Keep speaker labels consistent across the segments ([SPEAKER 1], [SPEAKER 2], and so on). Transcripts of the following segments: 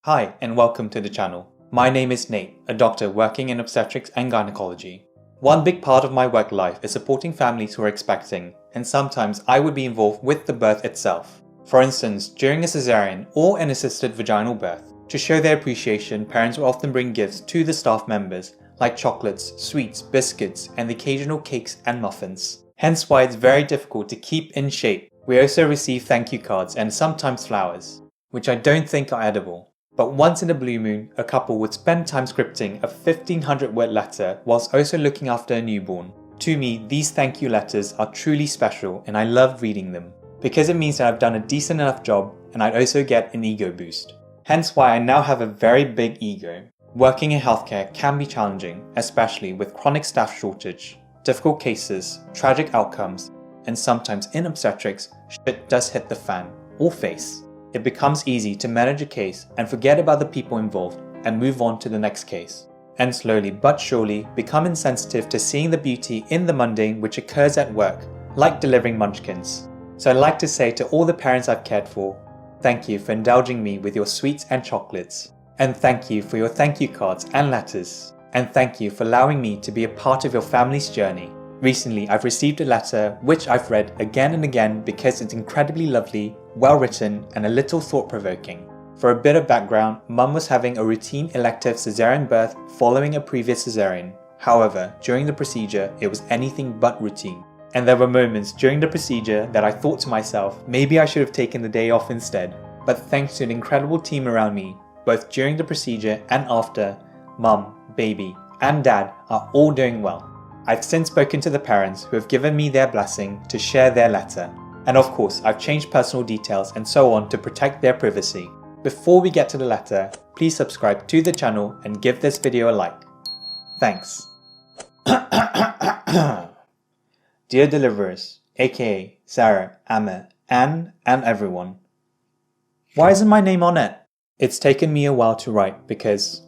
[SPEAKER 1] Hi and welcome to the channel. My name is Nate, a doctor working in obstetrics and gynecology. One big part of my work life is supporting families who are expecting, and sometimes I would be involved with the birth itself. For instance, during a cesarean or an assisted vaginal birth. To show their appreciation, parents will often bring gifts to the staff members, like chocolates, sweets, biscuits, and the occasional cakes and muffins. Hence why it's very difficult to keep in shape. We also receive thank you cards and sometimes flowers, which I don't think are edible. But once in a blue moon, a couple would spend time scripting a 1500-word letter whilst also looking after a newborn. To me, these thank you letters are truly special and I love reading them, because it means that I've done a decent enough job and I'd also get an ego boost. Hence why I now have a very big ego. Working in healthcare can be challenging, especially with chronic staff shortage, difficult cases, tragic outcomes, and sometimes in obstetrics, shit does hit the fan, or face. It becomes easy to manage a case and forget about the people involved and move on to the next case. And slowly but surely become insensitive to seeing the beauty in the mundane which occurs at work, like delivering munchkins. So I'd like to say to all the parents I've cared for, thank you for indulging me with your sweets and chocolates. And thank you for your thank you cards and letters. And thank you for allowing me to be a part of your family's journey. Recently, I've received a letter which I've read again and again because it's incredibly lovely, well written, and a little thought-provoking. For a bit of background, Mum was having a routine elective cesarean birth following a previous cesarean. However, during the procedure, it was anything but routine. And there were moments during the procedure that I thought to myself, maybe I should have taken the day off instead. But thanks to an incredible team around me, both during the procedure and after, Mum, baby, and Dad are all doing well. I've since spoken to the parents who have given me their blessing to share their letter. And of course, I've changed personal details and so on to protect their privacy. Before we get to the letter, please subscribe to the channel and give this video a like. Thanks. Dear deliverers, aka Sarah, Amma, Anne, and everyone. Why isn't my name on it? It's taken me a while to write because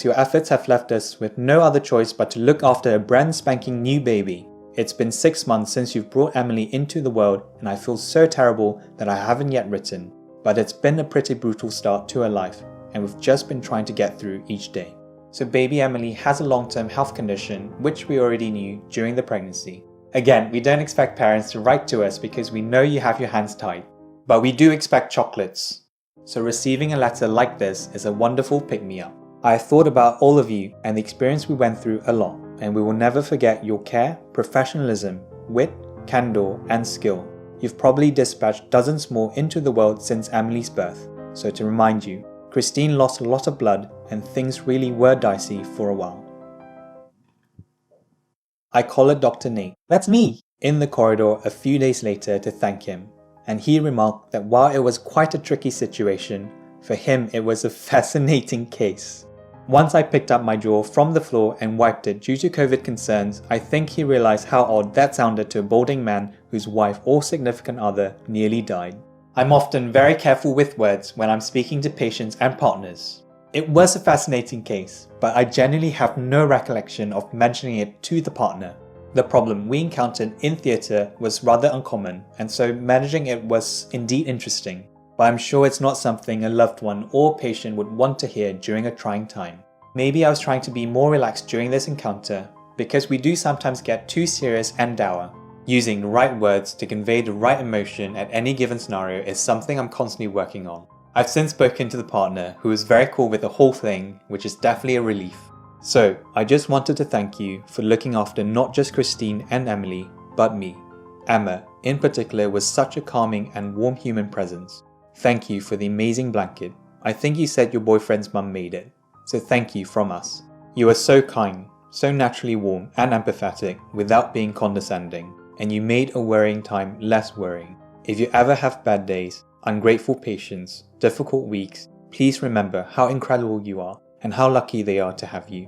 [SPEAKER 1] your efforts have left us with no other choice but to look after a brand spanking new baby. It's been 6 months since you've brought Emily into the world and I feel so terrible that I haven't yet written. But it's been a pretty brutal start to her life and we've just been trying to get through each day. So baby Emily has a long-term health condition which we already knew during the pregnancy. Again, we don't expect parents to write to us because we know you have your hands tied. But we do expect chocolates. So receiving a letter like this is a wonderful pick-me-up. I have thought about all of you and the experience we went through a lot, and we will never forget your care, professionalism, wit, candor, and skill. You've probably dispatched dozens more into the world since Emily's birth. So to remind you, Christine lost a lot of blood and things really were dicey for a while. I collared Dr. Nate, that's me, in the corridor a few days later to thank him. And he remarked that while it was quite a tricky situation, for him it was a fascinating case. Once I picked up my jaw from the floor and wiped it due to COVID concerns, I think he realized how odd that sounded to a balding man whose wife or significant other nearly died. I'm often very careful with words when I'm speaking to patients and partners. It was a fascinating case, but I genuinely have no recollection of mentioning it to the partner. The problem we encountered in theatre was rather uncommon, and so managing it was indeed interesting, but I'm sure it's not something a loved one or patient would want to hear during a trying time. Maybe I was trying to be more relaxed during this encounter, because we do sometimes get too serious and dour. Using the right words to convey the right emotion at any given scenario is something I'm constantly working on. I've since spoken to the partner, who was very cool with the whole thing, which is definitely a relief. So, I just wanted to thank you for looking after not just Christine and Emily, but me. Emma, in particular, was such a calming and warm human presence. Thank you for the amazing blanket. I think you said your boyfriend's mum made it. So thank you from us. You are so kind, so naturally warm and empathetic without being condescending, and you made a worrying time less worrying. If you ever have bad days, ungrateful patients, difficult weeks, please remember how incredible you are and how lucky they are to have you.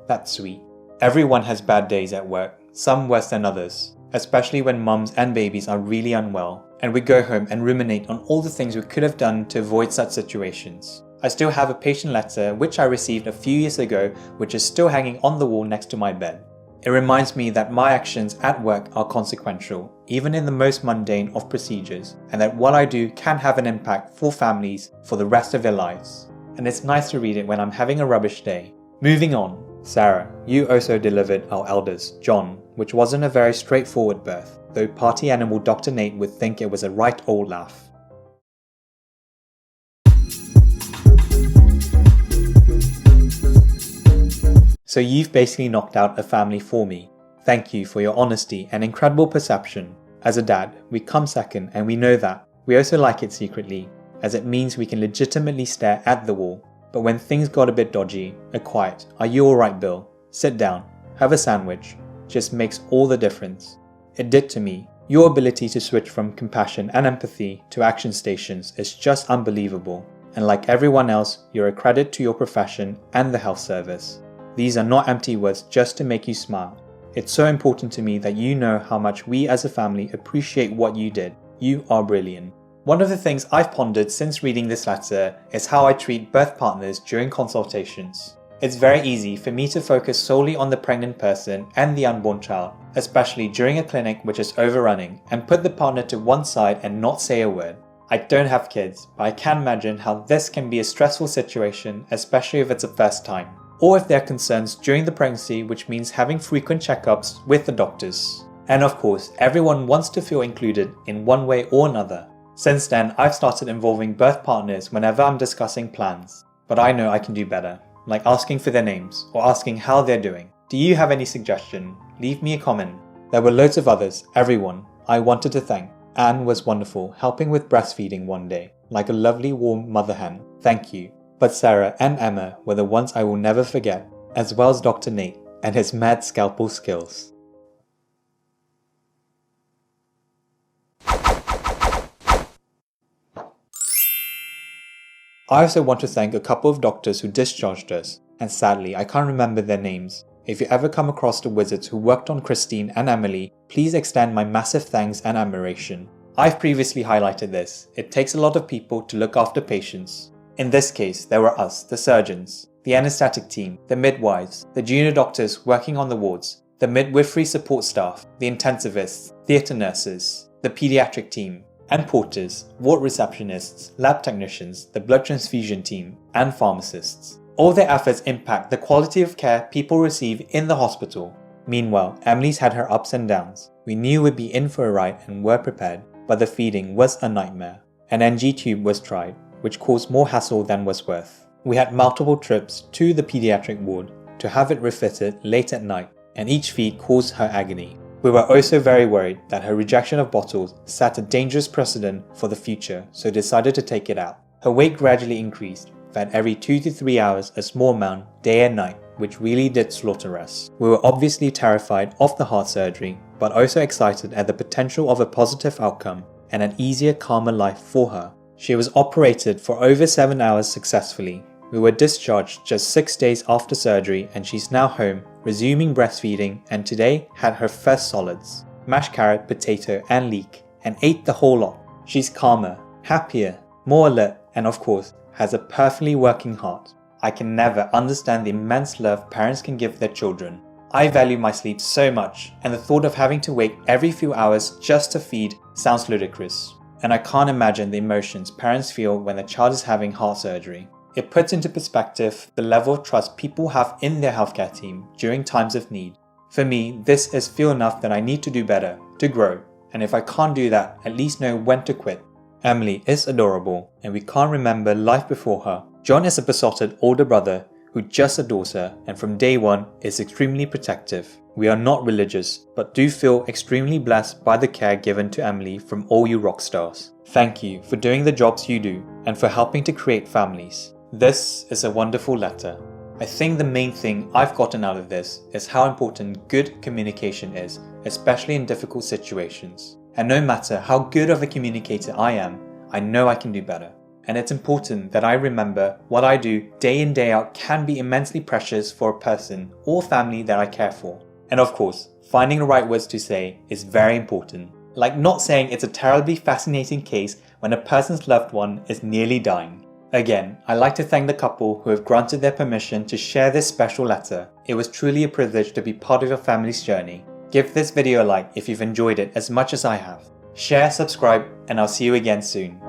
[SPEAKER 1] That's sweet. Everyone has bad days at work, some worse than others, especially when mums and babies are really unwell, and we go home and ruminate on all the things we could have done to avoid such situations. I still have a patient letter which I received a few years ago which is still hanging on the wall next to my bed. It reminds me that my actions at work are consequential, even in the most mundane of procedures, and that what I do can have an impact for families for the rest of their lives. and it's nice to read it when I'm having a rubbish day. Moving on. Sarah, you also delivered our eldest, John, which wasn't a very straightforward birth, though party animal Dr. Nate would think it was a right old laugh. So you've basically knocked out a family for me. Thank you for your honesty and incredible perception. As a dad, we come second and we know that. We also like it secretly, as it means we can legitimately stare at the wall. But when things got a bit dodgy, a quiet, "Are you alright, Bill? Sit down, have a sandwich," just makes all the difference. It did to me. Your ability to switch from compassion and empathy to action stations is just unbelievable. And like everyone else, you're a credit to your profession and the health service. These are not empty words just to make you smile. It's so important to me that you know how much we as a family appreciate what you did. You are brilliant. One of the things I've pondered since reading this letter is how I treat birth partners during consultations. It's very easy for me to focus solely on the pregnant person and the unborn child, especially during a clinic which is overrunning, and put the partner to one side and not say a word. I don't have kids, but I can imagine how this can be a stressful situation, especially if it's a first time, or if there are concerns during the pregnancy, which means having frequent checkups with the doctors. And of course, everyone wants to feel included in one way or another. Since then, I've started involving birth partners whenever I'm discussing plans. But I know I can do better, like asking for their names or asking how they're doing. Do you have any suggestion? Leave me a comment. There were loads of others, everyone. I wanted to thank. Anne was wonderful, helping with breastfeeding one day, like a lovely warm mother hen. Thank you. But Sarah and Emma were the ones I will never forget, as well as Dr. Nate and his mad scalpel skills. I also want to thank a couple of doctors who discharged us, and sadly I can't remember their names. If you ever come across the wizards who worked on Christine and Emily, please extend my massive thanks and admiration. I've previously highlighted this. It takes a lot of people to look after patients. In this case, there were us, the surgeons, the anaesthetic team, the midwives, the junior doctors working on the wards, the midwifery support staff, the intensivists, theatre nurses, the paediatric team, and porters, ward receptionists, lab technicians, the blood transfusion team, and pharmacists. All their efforts impact the quality of care people receive in the hospital. Meanwhile, Emily's had her ups and downs. We knew we'd be in for a ride and were prepared, but the feeding was a nightmare. An NG tube was tried, which caused more hassle than was worth. We had multiple trips to the paediatric ward to have it refitted late at night, and each feed caused her agony. We were also very worried that her rejection of bottles set a dangerous precedent for the future, so decided to take it out. Her weight gradually increased, fed every 2 to 3 hours a small amount, day and night, which really did slaughter us. We were obviously terrified of the heart surgery, but also excited at the potential of a positive outcome and an easier, calmer life for her. She was operated for over 7 hours successfully. We were discharged just 6 days after surgery, and she's now home, resuming breastfeeding, and today had her first solids, mashed carrot, potato and leek, and ate the whole lot. She's calmer, happier, more alert, and of course, has a perfectly working heart. I can never understand the immense love parents can give their children. I value my sleep so much, and the thought of having to wake every few hours just to feed sounds ludicrous. And I can't imagine the emotions parents feel when their child is having heart surgery. It puts into perspective the level of trust people have in their healthcare team during times of need. For me, this is feel enough that I need to do better, to grow, and if I can't do that, at least know when to quit. Emily is adorable, and we can't remember life before her. John is a besotted older brother who just adores her, and from day one is extremely protective. We are not religious, but do feel extremely blessed by the care given to Emily from all you rock stars. Thank you for doing the jobs you do, and for helping to create families. This is a wonderful letter. I think the main thing I've gotten out of this is how important good communication is, especially in difficult situations. And no matter how good of a communicator I am, I know I can do better. And it's important that I remember what I do day in day out can be immensely precious for a person or family that I care for. And of course, finding the right words to say is very important. Like not saying it's a terribly fascinating case when a person's loved one is nearly dying. Again, I'd like to thank the couple who have granted their permission to share this special letter. It was truly a privilege to be part of your family's journey. Give this video a like if you've enjoyed it as much as I have. Share, subscribe, and I'll see you again soon.